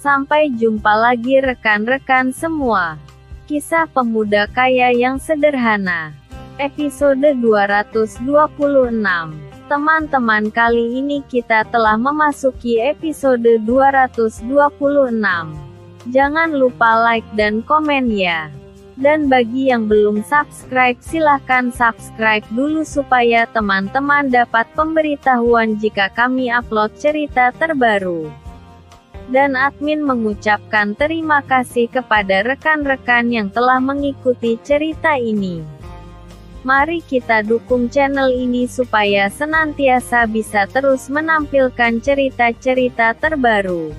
Sampai jumpa lagi rekan-rekan semua. Kisah pemuda kaya yang sederhana. Episode 226. Teman-teman, kali ini kita telah memasuki episode 226. Jangan lupa like dan komen ya. Dan bagi yang belum subscribe, silahkan subscribe dulu supaya teman-teman dapat pemberitahuan jika kami upload cerita terbaru. Dan admin mengucapkan terima kasih kepada rekan-rekan yang telah mengikuti cerita ini. Mari kita dukung channel ini supaya senantiasa bisa terus menampilkan cerita-cerita terbaru.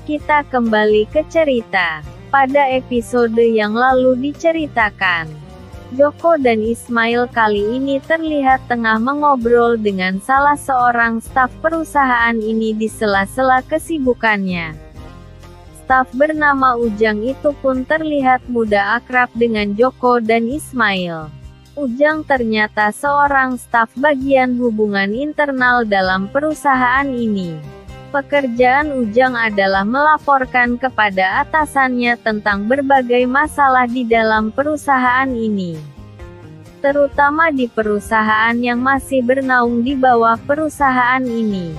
Kita kembali ke cerita. Pada episode yang lalu diceritakan, Joko dan Ismail kali ini terlihat tengah mengobrol dengan salah seorang staf perusahaan ini di sela-sela kesibukannya. Staf bernama Ujang itu pun terlihat muda akrab dengan Joko dan Ismail. Ujang ternyata seorang staf bagian hubungan internal dalam perusahaan ini. Pekerjaan Ujang adalah melaporkan kepada atasannya tentang berbagai masalah di dalam perusahaan ini. Terutama di perusahaan yang masih bernaung di bawah perusahaan ini.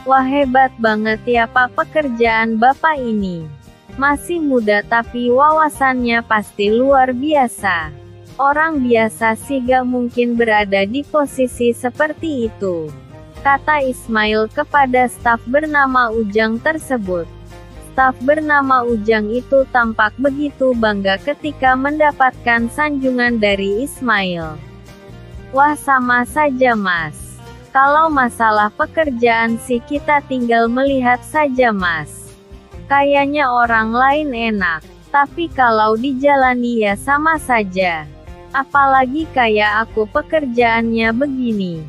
Wah, hebat banget ya Pak pekerjaan Bapak ini. Masih muda tapi wawasannya pasti luar biasa. Orang biasa sih gak mungkin berada di posisi seperti itu, kata Ismail kepada staf bernama Ujang tersebut. Staf bernama Ujang itu tampak begitu bangga ketika mendapatkan sanjungan dari Ismail. Wah, sama saja Mas. Kalau masalah pekerjaan sih kita tinggal melihat saja Mas. Kayaknya orang lain enak, tapi kalau dijalani ya sama saja. Apalagi kayak aku pekerjaannya begini.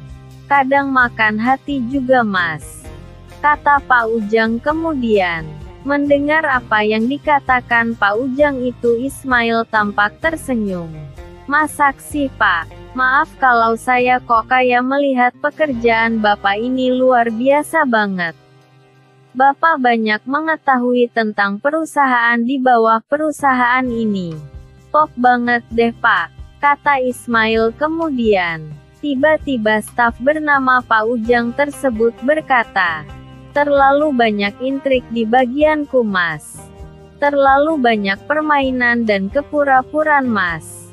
Kadang makan hati juga Mas, kata Pak Ujang kemudian. Mendengar apa yang dikatakan Pak Ujang itu, Ismail tampak tersenyum. Masak sih Pak, maaf kalau saya kok kayak melihat pekerjaan Bapak ini luar biasa banget. Bapak banyak mengetahui tentang perusahaan di bawah perusahaan ini. Top banget deh Pak, kata Ismail kemudian. Tiba-tiba staf bernama Pak Ujang tersebut berkata, terlalu banyak intrik di bagianku Mas. Terlalu banyak permainan dan kepura-puraan Mas,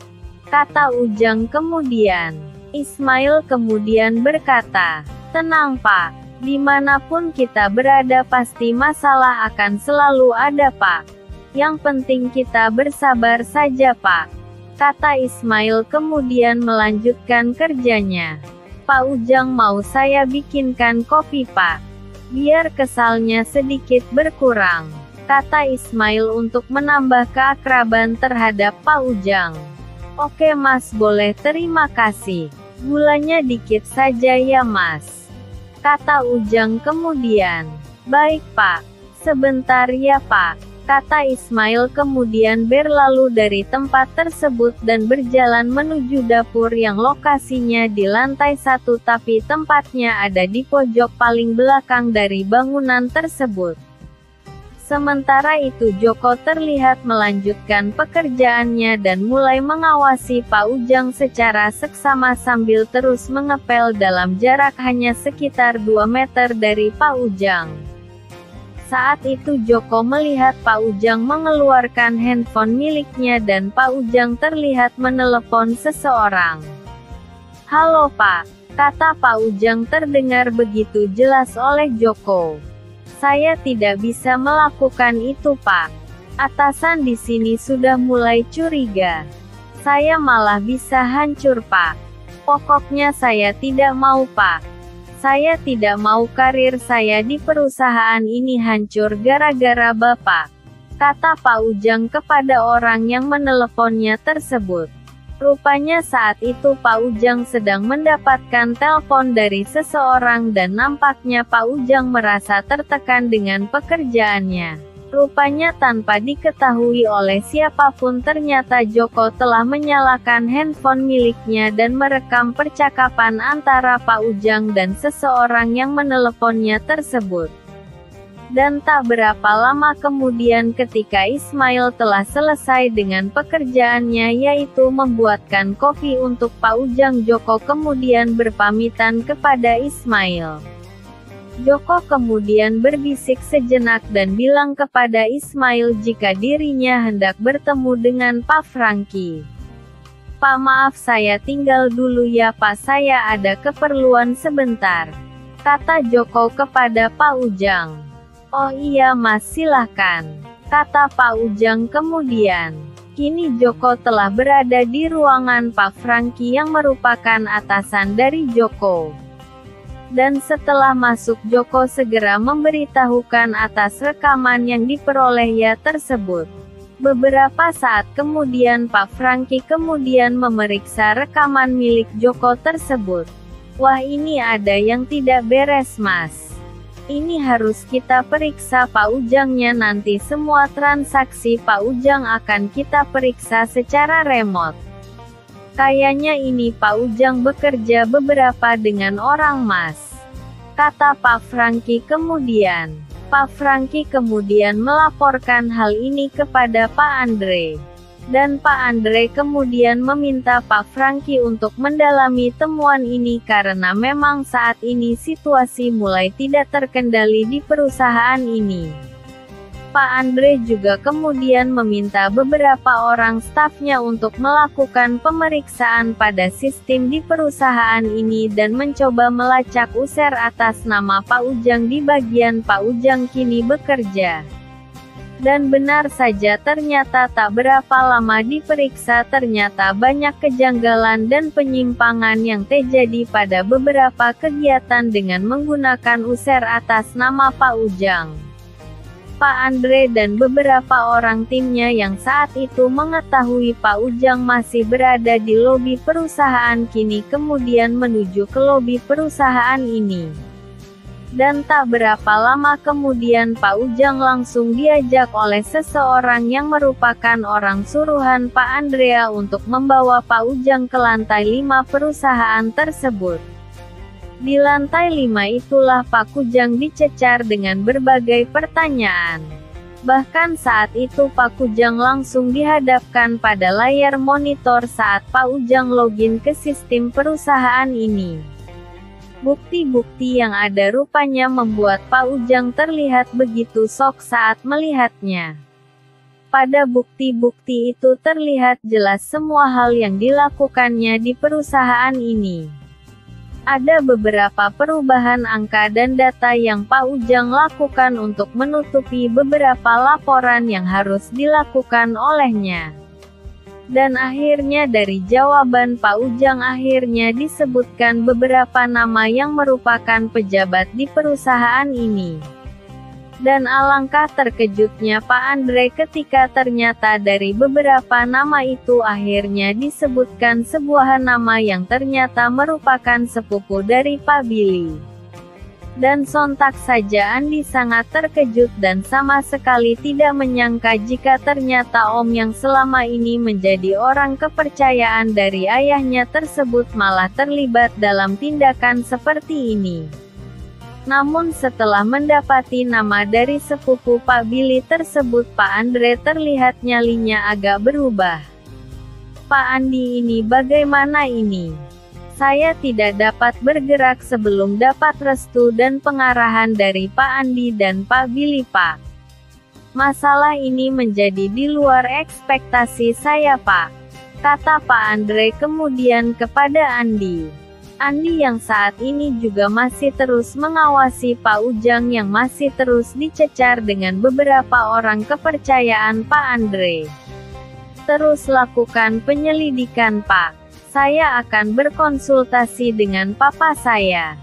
kata Ujang kemudian. Ismail kemudian berkata, tenang Pak, dimanapun kita berada pasti masalah akan selalu ada Pak. Yang penting kita bersabar saja Pak, kata Ismail kemudian melanjutkan kerjanya. Pak Ujang, mau saya bikinkan kopi Pak, biar kesalnya sedikit berkurang, kata Ismail untuk menambah keakraban terhadap Pak Ujang. Oke Mas, boleh, terima kasih. Gulanya dikit saja ya Mas, kata Ujang kemudian. Baik Pak, sebentar ya Pak, kata Ismail kemudian berlalu dari tempat tersebut dan berjalan menuju dapur yang lokasinya di lantai 1 tapi tempatnya ada di pojok paling belakang dari bangunan tersebut. Sementara itu Joko terlihat melanjutkan pekerjaannya dan mulai mengawasi Pak Ujang secara seksama sambil terus mengepel dalam jarak hanya sekitar 2 meter dari Pak Ujang. Saat itu Joko melihat Pak Ujang mengeluarkan handphone miliknya dan Pak Ujang terlihat menelepon seseorang. Halo Pak, kata Pak Ujang terdengar begitu jelas oleh Joko. Saya tidak bisa melakukan itu Pak. Atasan di sini sudah mulai curiga. Saya malah bisa hancur Pak. Pokoknya saya tidak mau Pak. Saya tidak mau karir saya di perusahaan ini hancur gara-gara Bapak, kata Pak Ujang kepada orang yang meneleponnya tersebut. Rupanya saat itu Pak Ujang sedang mendapatkan telepon dari seseorang dan nampaknya Pak Ujang merasa tertekan dengan pekerjaannya. Rupanya tanpa diketahui oleh siapapun ternyata Joko telah menyalakan handphone miliknya dan merekam percakapan antara Pak Ujang dan seseorang yang meneleponnya tersebut. Dan tak berapa lama kemudian ketika Ismail telah selesai dengan pekerjaannya yaitu membuatkan kopi untuk Pak Ujang, Joko kemudian berpamitan kepada Ismail. Joko kemudian berbisik sejenak dan bilang kepada Ismail jika dirinya hendak bertemu dengan Pak Franky. "Pak, maaf saya tinggal dulu ya Pak, saya ada keperluan sebentar," kata Joko kepada Pak Ujang. "Oh iya Mas, silahkan," kata Pak Ujang kemudian. Kini Joko telah berada di ruangan Pak Franky yang merupakan atasan dari Joko. Dan setelah masuk, Joko segera memberitahukan atas rekaman yang diperolehnya tersebut. Beberapa saat kemudian Pak Franky kemudian memeriksa rekaman milik Joko tersebut. "Wah, ini ada yang tidak beres Mas. Ini harus kita periksa Pak Ujangnya, nanti semua transaksi Pak Ujang akan kita periksa secara remote. Kayaknya ini Pak Ujang bekerja beberapa dengan orang Mas," kata Pak Franky kemudian. Pak Franky kemudian melaporkan hal ini kepada Pak Andre. Dan Pak Andre kemudian meminta Pak Franky untuk mendalami temuan ini karena memang saat ini situasi mulai tidak terkendali di perusahaan ini. Pak Andre juga kemudian meminta beberapa orang stafnya untuk melakukan pemeriksaan pada sistem di perusahaan ini dan mencoba melacak user atas nama Pak Ujang di bagian Pak Ujang kini bekerja. Dan benar saja ternyata tak berapa lama diperiksa ternyata banyak kejanggalan dan penyimpangan yang terjadi pada beberapa kegiatan dengan menggunakan user atas nama Pak Ujang. Pak Andre dan beberapa orang timnya yang saat itu mengetahui Pak Ujang masih berada di lobi perusahaan kini kemudian menuju ke lobi perusahaan ini. Dan tak berapa lama kemudian Pak Ujang langsung diajak oleh seseorang yang merupakan orang suruhan Pak Andrea untuk membawa Pak Ujang ke lantai 5 perusahaan tersebut. Di lantai 5 itulah Pak Ujang dicecar dengan berbagai pertanyaan. Bahkan saat itu Pak Ujang langsung dihadapkan pada layar monitor saat Pak Ujang login ke sistem perusahaan ini. Bukti-bukti yang ada rupanya membuat Pak Ujang terlihat begitu shock saat melihatnya. Pada bukti-bukti itu terlihat jelas semua hal yang dilakukannya di perusahaan ini. Ada beberapa perubahan angka dan data yang Pak Ujang lakukan untuk menutupi beberapa laporan yang harus dilakukan olehnya. Dan akhirnya dari jawaban Pak Ujang akhirnya disebutkan beberapa nama yang merupakan pejabat di perusahaan ini. Dan alangkah terkejutnya Pak Andre ketika ternyata dari beberapa nama itu akhirnya disebutkan sebuah nama yang ternyata merupakan sepupu dari Pak Billy. Dan sontak saja Andi sangat terkejut dan sama sekali tidak menyangka jika ternyata Om yang selama ini menjadi orang kepercayaan dari ayahnya tersebut malah terlibat dalam tindakan seperti ini. Namun setelah mendapati nama dari sepupu Pak Billy tersebut Pak Andre terlihat nyalinya agak berubah. "Pak Andi, ini bagaimana ini? Saya tidak dapat bergerak sebelum dapat restu dan pengarahan dari Pak Andi dan Pak Billy Pak. Masalah ini menjadi di luar ekspektasi saya Pak," kata Pak Andre kemudian kepada Andi. Andi yang saat ini juga masih terus mengawasi Pak Ujang yang masih terus dicecar dengan beberapa orang kepercayaan Pak Andre. "Terus lakukan penyelidikan Pak. Saya akan berkonsultasi dengan papa saya.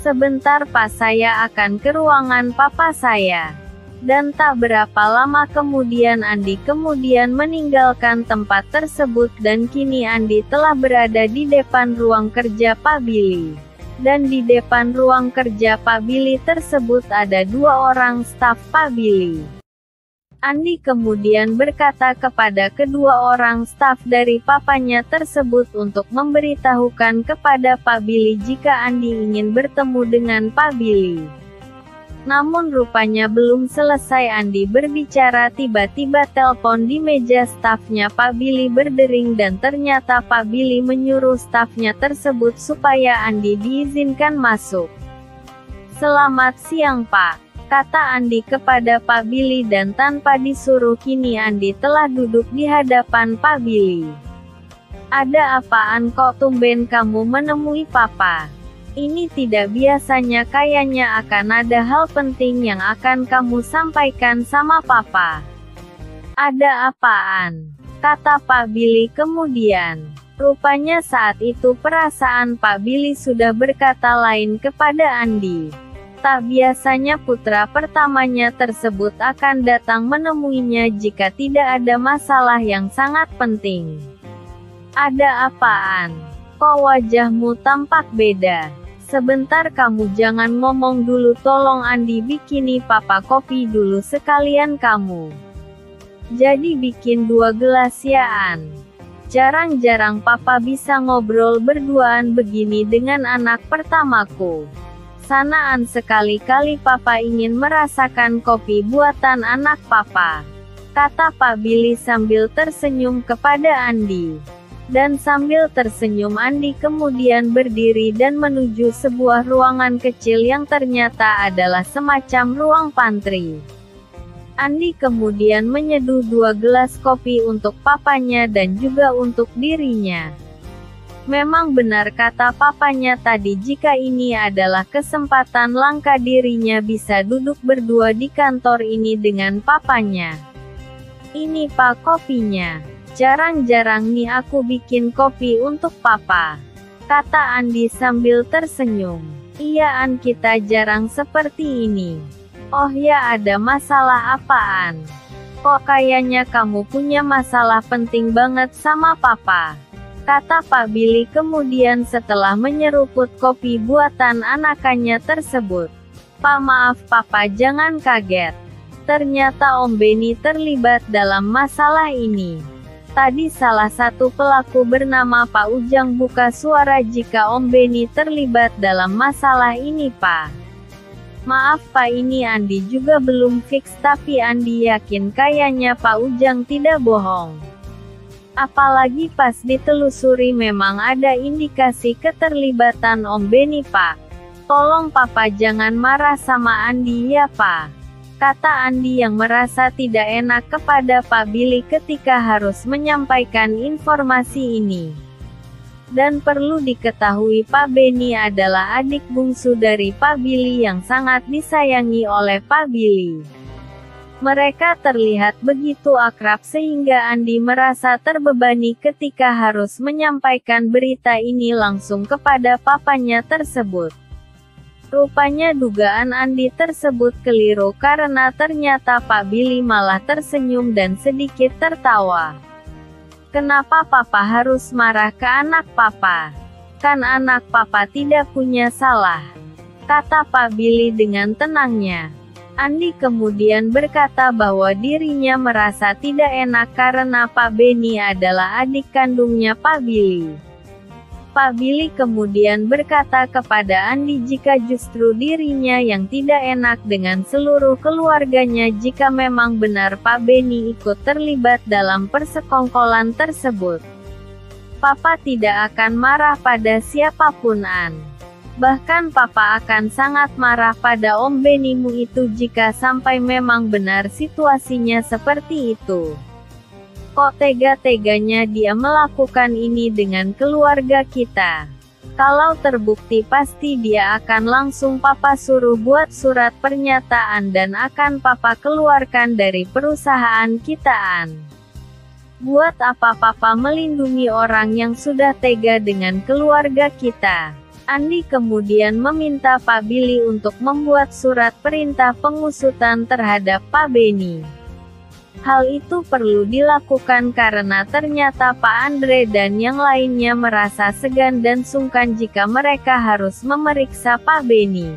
Sebentar Pak, saya akan ke ruangan papa saya." Dan tak berapa lama kemudian Andi kemudian meninggalkan tempat tersebut dan kini Andi telah berada di depan ruang kerja Pak Billy. Dan di depan ruang kerja Pak Billy tersebut ada dua orang staf Pak Billy. Andi kemudian berkata kepada kedua orang staf dari papanya tersebut untuk memberitahukan kepada Pak Billy jika Andi ingin bertemu dengan Pak Billy. Namun rupanya belum selesai Andi berbicara tiba-tiba telepon di meja stafnya Pak Billy berdering dan ternyata Pak Billy menyuruh stafnya tersebut supaya Andi diizinkan masuk. "Selamat siang Pak," kata Andi kepada Pak Billy dan tanpa disuruh kini Andi telah duduk di hadapan Pak Billy. "Ada apaan kok tumben kamu menemui Papa? Ini tidak biasanya, kayaknya akan ada hal penting yang akan kamu sampaikan sama Papa." "Ada apaan?" kata Pak Billy kemudian. Rupanya saat itu perasaan Pak Billy sudah berkata lain kepada Andi. Tak biasanya putra pertamanya tersebut akan datang menemuinya jika tidak ada masalah yang sangat penting. "Ada apaan? Kok wajahmu tampak beda? Sebentar, kamu jangan ngomong dulu, tolong Andi bikini Papa kopi dulu sekalian kamu. Jadi bikin 2 gelas ya An. Jarang-jarang Papa bisa ngobrol berduaan begini dengan anak pertamaku. Sanaan sekali-kali Papa ingin merasakan kopi buatan anak Papa," kata Pak Billy sambil tersenyum kepada Andi. Dan sambil tersenyum Andi kemudian berdiri dan menuju sebuah ruangan kecil yang ternyata adalah semacam ruang pantry. Andi kemudian menyeduh 2 gelas kopi untuk papanya dan juga untuk dirinya. Memang benar kata papanya tadi, jika ini adalah kesempatan langka dirinya bisa duduk berdua di kantor ini dengan papanya. "Ini Pak kopinya. Jarang-jarang nih aku bikin kopi untuk Papa," kata Andi sambil tersenyum. "Iya An, kita jarang seperti ini." "Oh ya, ada masalah apaan? Kok kayaknya kamu punya masalah penting banget sama Papa?" kata Pak Billy kemudian setelah menyeruput kopi buatan anakannya tersebut. "Pak, maaf Papa, jangan kaget. Ternyata Om Benny terlibat dalam masalah ini. Tadi salah satu pelaku bernama Pak Ujang buka suara jika Om Benny terlibat dalam masalah ini Pak." "Maaf Pak, ini Andi juga belum fix tapi Andi yakin kayaknya Pak Ujang tidak bohong. Apalagi pas ditelusuri memang ada indikasi keterlibatan Om Benny Pak. Tolong Papa jangan marah sama Andi ya Pak," kata Andi yang merasa tidak enak kepada Pak Billy ketika harus menyampaikan informasi ini. Dan perlu diketahui Pak Benny adalah adik bungsu dari Pak Billy yang sangat disayangi oleh Pak Billy. Mereka terlihat begitu akrab sehingga Andi merasa terbebani ketika harus menyampaikan berita ini langsung kepada papanya tersebut. Rupanya dugaan Andi tersebut keliru karena ternyata Pak Billy malah tersenyum dan sedikit tertawa. "Kenapa Papa harus marah ke anak Papa? Kan anak Papa tidak punya salah," kata Pak Billy dengan tenangnya. Andi kemudian berkata bahwa dirinya merasa tidak enak karena Pak Benny adalah adik kandungnya Pak Billy. Pak Billy kemudian berkata kepada Andi jika justru dirinya yang tidak enak dengan seluruh keluarganya jika memang benar Pak Benny ikut terlibat dalam persekongkolan tersebut. "Papa tidak akan marah pada siapapun An. Bahkan Papa akan sangat marah pada Om Benny-mu itu jika sampai memang benar situasinya seperti itu. Kok tega-teganya dia melakukan ini dengan keluarga kita? Kalau terbukti pasti dia akan langsung Papa suruh buat surat pernyataan dan akan Papa keluarkan dari perusahaan kitaan. Buat apa Papa melindungi orang yang sudah tega dengan keluarga kita?" Andi kemudian meminta Pak Billy untuk membuat surat perintah pengusutan terhadap Pak Benny. Hal itu perlu dilakukan karena ternyata Pak Andre dan yang lainnya merasa segan dan sungkan jika mereka harus memeriksa Pak Benny.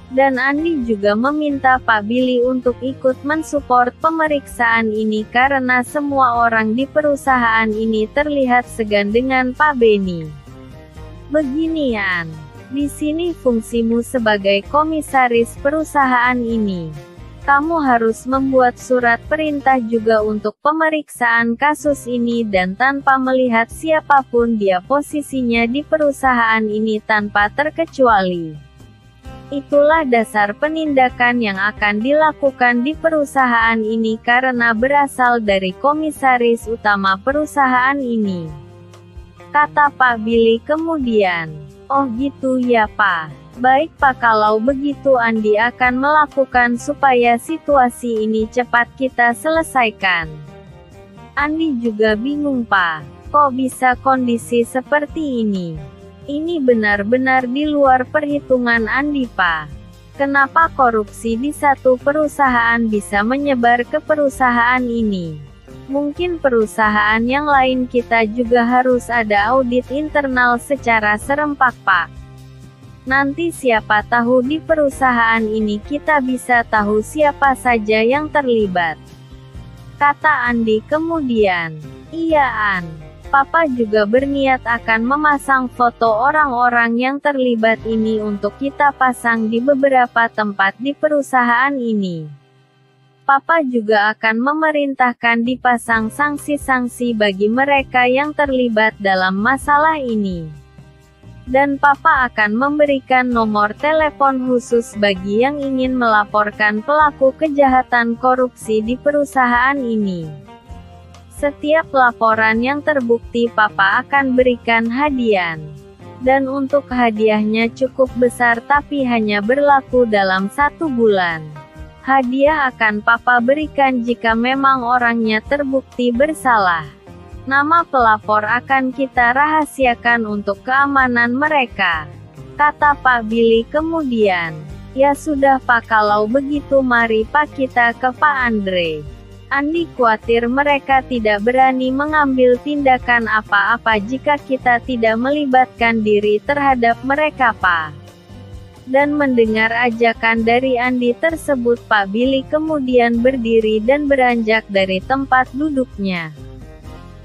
Dan Andi juga meminta Pak Billy untuk ikut mensupport pemeriksaan ini karena semua orang di perusahaan ini terlihat segan dengan Pak Benny. "Beginian, Di sini fungsimu sebagai komisaris perusahaan ini. Kamu harus membuat surat perintah juga untuk pemeriksaan kasus ini dan tanpa melihat siapapun dia posisinya di perusahaan ini tanpa terkecuali. Itulah dasar penindakan yang akan dilakukan di perusahaan ini karena berasal dari komisaris utama perusahaan ini. Kata Pak Billy kemudian. Oh gitu ya Pak. Baik Pak, kalau begitu Andi akan melakukan supaya situasi ini cepat kita selesaikan. Andi juga bingung Pak. Kok bisa kondisi seperti ini? Ini benar-benar di luar perhitungan Andi Pak. Kenapa korupsi di satu perusahaan bisa menyebar ke perusahaan ini? Mungkin perusahaan yang lain kita juga harus ada audit internal secara serempak Pak. Nanti siapa tahu di perusahaan ini kita bisa tahu siapa saja yang terlibat. Kata Andi kemudian. Iya An. Papa juga berniat akan memasang foto orang-orang yang terlibat ini untuk kita pasang di beberapa tempat di perusahaan ini. Papa juga akan memerintahkan dipasang sanksi-sanksi bagi mereka yang terlibat dalam masalah ini. Dan Papa akan memberikan nomor telepon khusus bagi yang ingin melaporkan pelaku kejahatan korupsi di perusahaan ini. Setiap laporan yang terbukti Papa akan berikan hadiah. Dan untuk hadiahnya cukup besar tapi hanya berlaku dalam 1 bulan. Hadiah akan Papa berikan jika memang orangnya terbukti bersalah. Nama pelapor akan kita rahasiakan untuk keamanan mereka. Kata Pak Billy kemudian. Ya sudah Pak, kalau begitu mari Pak kita ke Pak Andre. Andi khawatir mereka tidak berani mengambil tindakan apa-apa jika kita tidak melibatkan diri terhadap mereka Pak. Dan mendengar ajakan dari Andi tersebut Pak Billy kemudian berdiri dan beranjak dari tempat duduknya.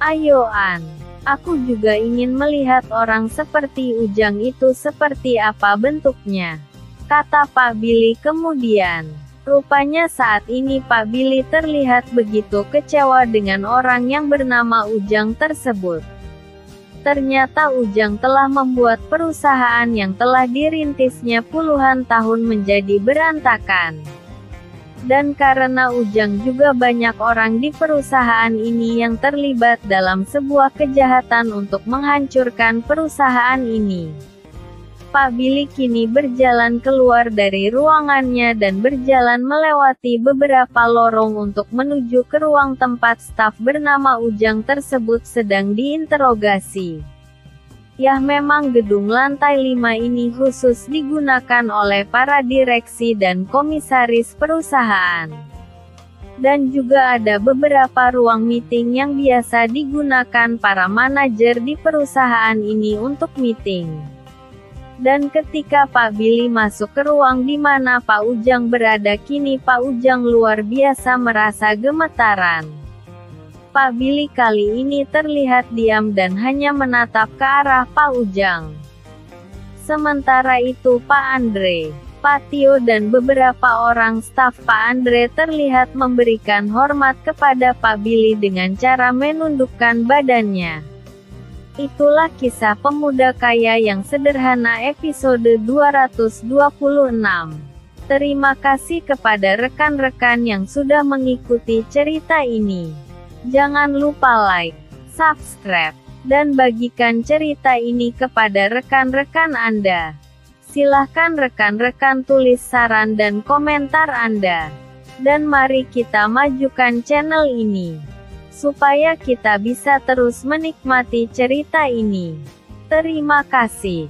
Ayo An, aku juga ingin melihat orang seperti Ujang itu seperti apa bentuknya. Kata Pak Billy kemudian. Rupanya saat ini Pak Billy terlihat begitu kecewa dengan orang yang bernama Ujang tersebut. Ternyata Ujang telah membuat perusahaan yang telah dirintisnya puluhan tahun menjadi berantakan. Dan karena Ujang juga banyak orang di perusahaan ini yang terlibat dalam sebuah kejahatan untuk menghancurkan perusahaan ini. Pak Billy kini berjalan keluar dari ruangannya dan berjalan melewati beberapa lorong untuk menuju ke ruang tempat staf bernama Ujang tersebut sedang diinterogasi. Ya memang gedung lantai 5 ini khusus digunakan oleh para direksi dan komisaris perusahaan. Dan juga ada beberapa ruang meeting yang biasa digunakan para manajer di perusahaan ini untuk meeting. Dan ketika Pak Billy masuk ke ruang di mana Pak Ujang berada kini Pak Ujang luar biasa merasa gemetaran. Pak Billy kali ini terlihat diam dan hanya menatap ke arah Pak Ujang. Sementara itu Pak Andre, Pak Tio dan beberapa orang staf Pak Andre terlihat memberikan hormat kepada Pak Billy dengan cara menundukkan badannya. Itulah kisah pemuda kaya yang sederhana episode 226. Terima kasih kepada rekan-rekan yang sudah mengikuti cerita ini. Jangan lupa like, subscribe, dan bagikan cerita ini kepada rekan-rekan Anda. Silahkan rekan-rekan tulis saran dan komentar Anda. Dan mari kita majukan channel ini, supaya kita bisa terus menikmati cerita ini. Terima kasih.